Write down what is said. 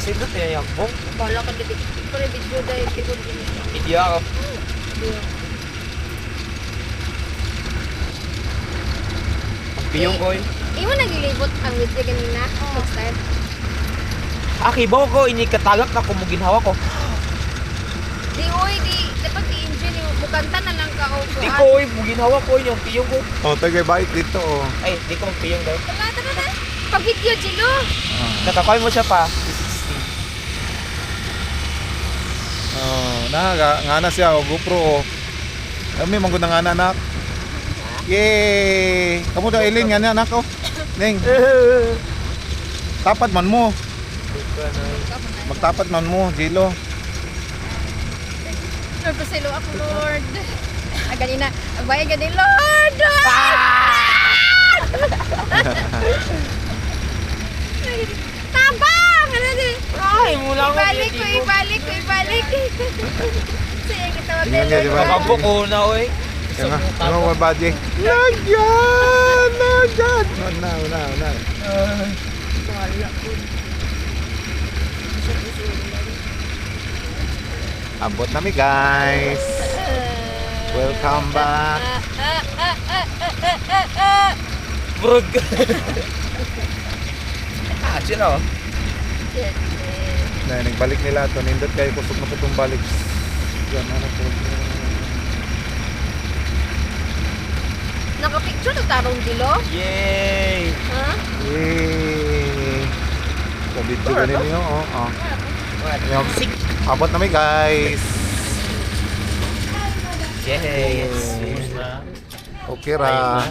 Sindot yan yung bong. Bala ka dito. Pero video dahil tikod din. Hindi ako. Piyong ko eh. Imo nagilibot ang video kanina. Next time. Akibaw ko, inikatagak na kumuginhawa ko. Di oy, di. Dapat i-engine yung bukanta na lang ka o Di ko eh, muginhawa ko yung piyong ko. Oh, tagay bait dito oh. Ay, di ko piyong daw. Tara. Pa-video, Jilo. Nakakoy mo siya pa. Oh, ngana siya oh, GoPro oh. Kami manggod na ngana anak. Yay! Kamu daw Eileen nga anak oh. Ning. Tapat man mo. Magtapat man mo, Jilo. Lord, pasilo ako, Lord. Ganina, ang bayan ganin, Lord! Tabang! Ano din? Ay, mula ko. Ibalik ko. Sige, kita wag Tingnan niya, di ba? Makabo ko na oy. Kaya nga, ano mo buddy? Nagyan! Una. Wala ko. Abot na mi guys. Welcome back. Brog. Sino? Na nagbalik nila to, nindot kayo kusog na putong balik. Yan ano po. Nakapicture na tarong dilo? Yay! Ha? Yay! Sa video ka ninyo, oh. Yung, Sik. abot na mi guys. Yes. Okay ra.